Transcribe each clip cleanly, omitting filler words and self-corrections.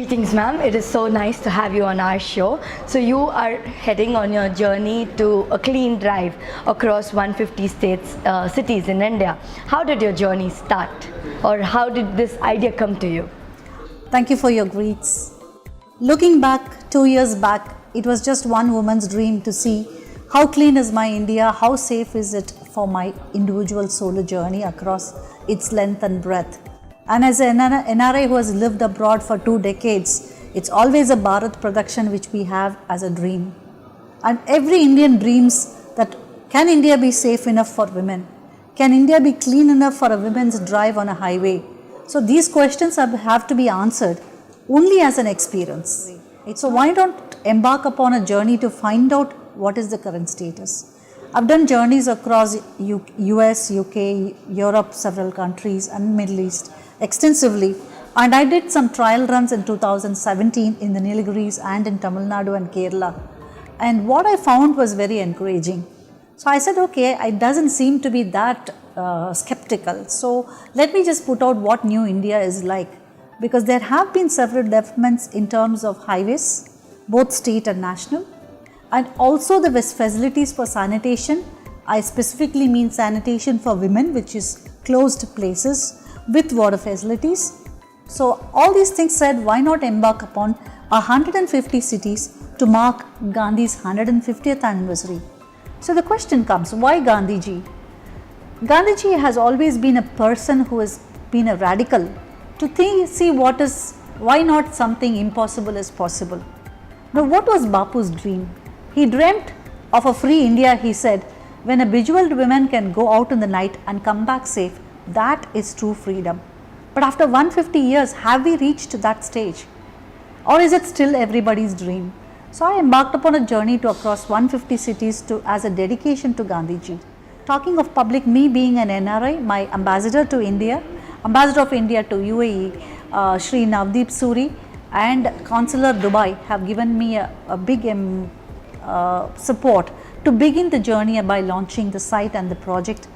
Greetings, ma'am. It is so nice to have you on our show. So you are heading on your journey to a clean drive across 150 cities in India. How did your journey start, or how did this idea come to you? Thank you for your greets. Looking back, 2 years back, it was just one woman's dream to see how clean is my India, how safe is it for my individual solo journey across its length and breadth. And as an NRI who has lived abroad for 2 decades, it's always a Bharat production which we have as a dream. And every Indian dreams that can India be safe enough for women? Can India be clean enough for a women's drive on a highway? So these questions have to be answered only as an experience. So why not embark upon a journey to find out what is the current status? I've done journeys across US, UK, Europe, several countries and Middle East extensively, and I did some trial runs in 2017 in the Nilgiris and in Tamil Nadu and Kerala, and what I found was very encouraging. So I said, okay, it doesn't seem to be that skeptical, so let me just put out what new India is like, because there have been several developments in terms of highways, both state and national, and also the facilities for sanitation. I specifically mean sanitation for women, which is closed places with water facilities. So all these things said, why not embark upon 150 cities to mark Gandhi's 150th anniversary? So the question comes, why Gandhiji? Gandhiji has always been a person who has been a radical to see why not something impossible is possible. Now what was Bapu's dream? He dreamt of a free India, he said, when a bejeweled woman can go out in the night and come back safe. That is true freedom. But after 150 years, have we reached that stage? Or is it still everybody's dream? So I embarked upon a journey to across 150 cities as a dedication to Gandhiji. Talking of public, me being an NRI, my ambassador of India to UAE, Shri Navdeep Suri and Consular Dubai have given me a big support to begin the journey by launching the site and the project.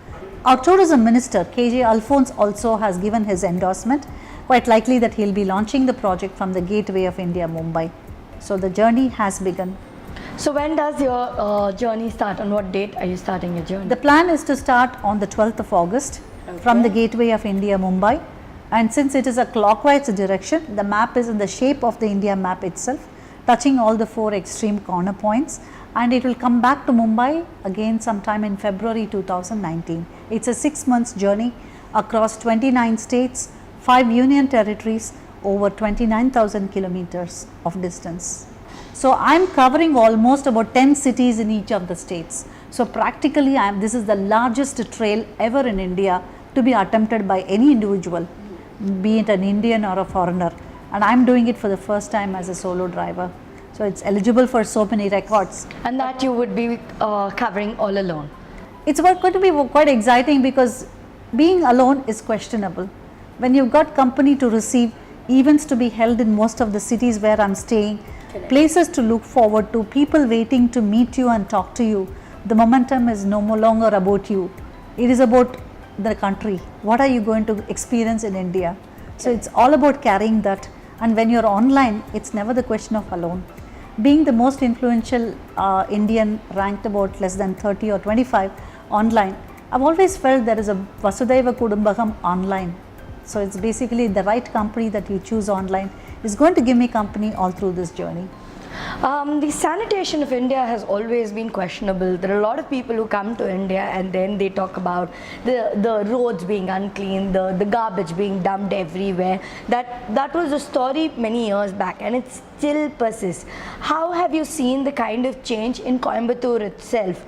Our tourism minister, KJ Alphonse, also has given his endorsement. Quite likely that he will be launching the project from the Gateway of India, Mumbai. So the journey has begun. So when does your journey start? On what date are you starting your journey? The plan is to start on the 12th of August from the Gateway of India, Mumbai. And since it is a clockwise direction, the map is in the shape of the India map itself, touching all the 4 extreme corner points, and it will come back to Mumbai again sometime in February 2019. It's a 6 months journey across 29 states, 5 union territories, over 29,000 kilometers of distance. So I'm covering almost about 10 cities in each of the states. So practically this is the largest trail ever in India to be attempted by any individual, be it an Indian or a foreigner, and I'm doing it for the first time as a solo driver. So it's eligible for so many records. And that you would be covering all alone? It's going to be quite exciting, because being alone is questionable. When you've got company to receive, events to be held in most of the cities where I'm staying, places to look forward to, people waiting to meet you and talk to you, the momentum is no longer about you. It is about the country. What are you going to experience in India? So it's all about carrying that. And when you're online, it's never the question of alone. Being the most influential Indian, ranked about less than 30 or 25 online, I've always felt there is a Vasudhaiva Kudumbakam online. So it's basically the right company that you choose online is going to give me company all through this journey. The sanitation of India has always been questionable. There are a lot of people who come to India and then they talk about the roads being unclean, the garbage being dumped everywhere. That was a story many years back, and it still persists. How have you seen the kind of change in Coimbatore itself,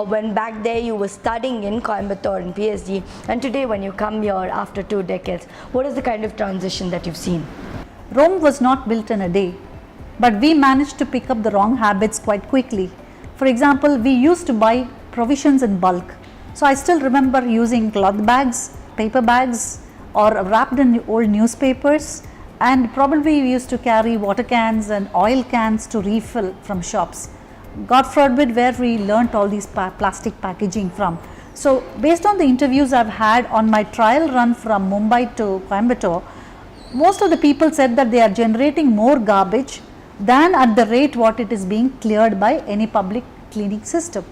when back there you were studying in Coimbatore in PSG, and today when you come here after 2 decades, what is the kind of transition that you've seen? Rome was not built in a day, but we managed to pick up the wrong habits quite quickly. For example, we used to buy provisions in bulk. So I still remember using cloth bags, paper bags, or wrapped in old newspapers, and probably we used to carry water cans and oil cans to refill from shops. God forbid where we learnt all these plastic packaging from. So based on the interviews I've had on my trial run from Mumbai to Coimbatore, most of the people said that they are generating more garbage than at the rate what it is being cleared by any public cleaning system.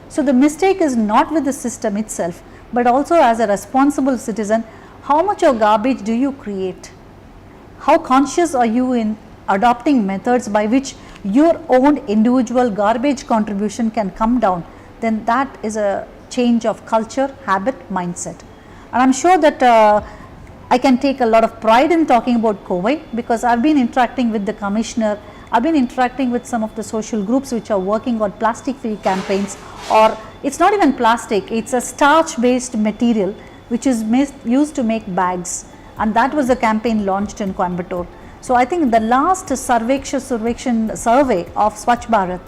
So the mistake is not with the system itself, but also as a responsible citizen, how much of garbage do you create? How conscious are you in adopting methods by which your own individual garbage contribution can come down? Then that is a change of culture, habit, mindset. And I am sure that I can take a lot of pride in talking about Kovai, because I have been interacting with the commissioner, I have been interacting with some of the social groups which are working on plastic free campaigns, or it is not even plastic, it is a starch based material which is used to make bags, and that was a campaign launched in Coimbatore. So I think the last survey of Swachh Bharat,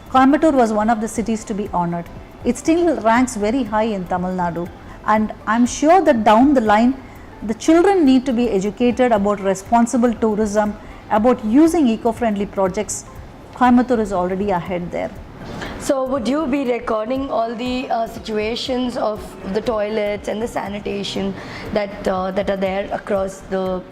Coimbatore was one of the cities to be honored. It still ranks very high in Tamil Nadu, and I am sure that down the line the children need to be educated about responsible tourism, about using eco-friendly projects. Coimbatore is already ahead there. So would you be recording all the situations of the toilets and the sanitation that are there across the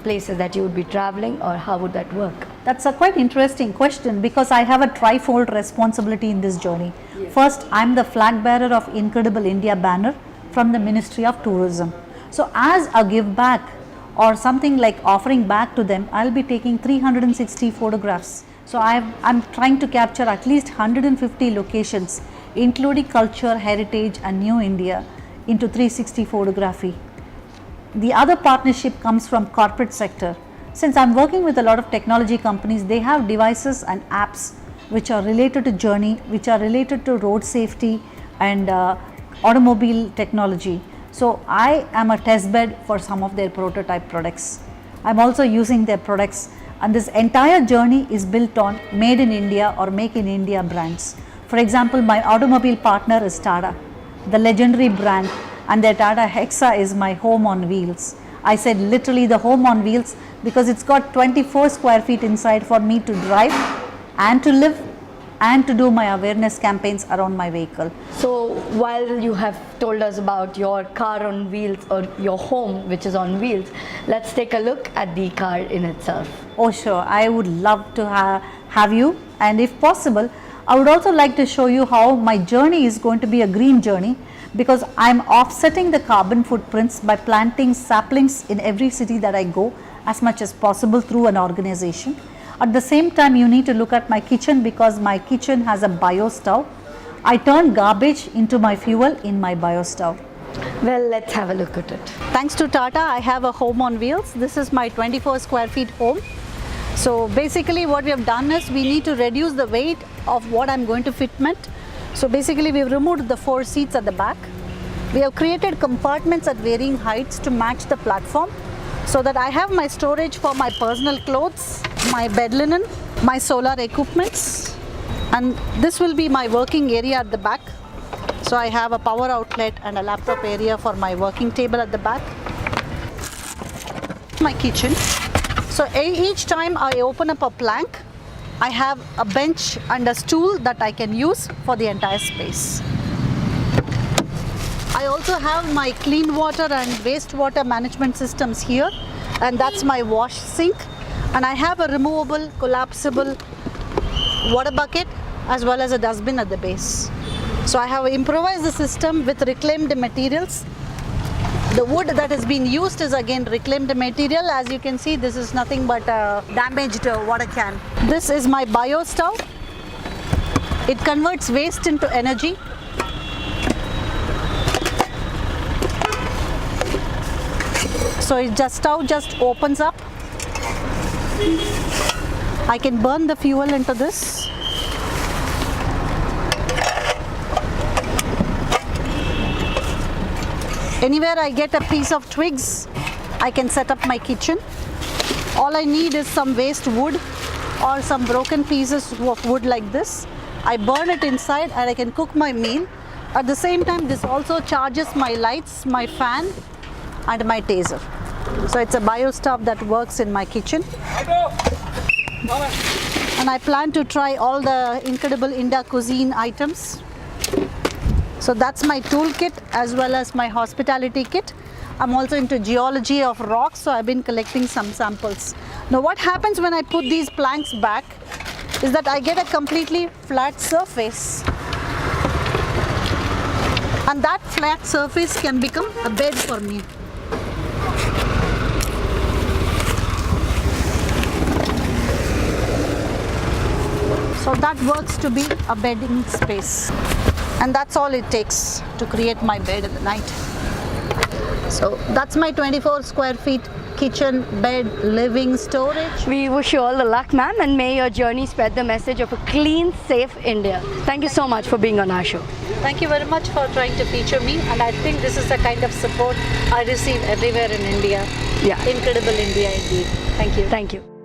places that you would be traveling, or how would that work? That's a quite interesting question, because I have a trifold responsibility in this journey. Yes. First, I am the flag bearer of Incredible India banner from the Ministry of Tourism. So as a give back or something like offering back to them, I will be taking 360 photographs. So I am trying to capture at least 150 locations, including culture, heritage and new India, into 360 photography. The other partnership comes from corporate sector. Since I am working with a lot of technology companies, they have devices and apps which are related to journey, which are related to road safety and automobile technology. So I am a test bed for some of their prototype products. I am also using their products, and this entire journey is built on Made in India or Make in India brands. For example, my automobile partner is Tata, the legendary brand, and their Tata Hexa is my home on wheels. I said literally the home on wheels because it's got 24 square feet inside for me to drive and to live and to do my awareness campaigns around my vehicle. So while you have told us about your car on wheels or your home which is on wheels, let's take a look at the car in itself. Oh sure, I would love to have you, and if possible, I would also like to show you how my journey is going to be a green journey, because I am offsetting the carbon footprints by planting saplings in every city that I go as much as possible through an organization. At the same time, you need to look at my kitchen, because my kitchen has a bio stove. I turn garbage into my fuel in my bio stove. Well, let's have a look at it. Thanks to Tata, I have a home on wheels. This is my 24 square feet home. So basically what we have done is we need to reduce the weight of what I'm going to fitment. So basically we've removed the 4 seats at the back. We have created compartments at varying heights to match the platform, so that I have my storage for my personal clothes, my bed linen, my solar equipments, and this will be my working area at the back. So I have a power outlet and a laptop area for my working table at the back. My kitchen. So each time I open up a plank, I have a bench and a stool that I can use for the entire space. I also have my clean water and wastewater management systems here, and that's my wash sink, and I have a removable collapsible water bucket as well as a dustbin at the base. So I have improvised the system with reclaimed materials. The wood that has been used is again reclaimed material. As you can see, this is nothing but a damaged water can. This is my bio stove. It converts waste into energy. So stove just opens up. I can burn the fuel into this. Anywhere I get a piece of twigs, I can set up my kitchen. All I need is some waste wood or some broken pieces of wood like this. I burn it inside and I can cook my meal. At the same time, this also charges my lights, my fan and my taser. So it's a bio stove that works in my kitchen. And I plan to try all the Incredible India cuisine items. So that's my toolkit as well as my hospitality kit. I'm also into geology of rocks, so I've been collecting some samples. Now what happens when I put these planks back is that I get a completely flat surface. And that flat surface can become a bed for me. So that works to be a bedding space. And that's all it takes to create my bed at the night. So that's my 24 square feet kitchen, bed, living, storage. We wish you all the luck, ma'am, and may your journey spread the message of a clean, safe India. Thank you so much for being on our show. Thank you very much for trying to feature me, and I think this is the kind of support I receive everywhere in India. Yeah. Incredible India indeed. Thank you. Thank you.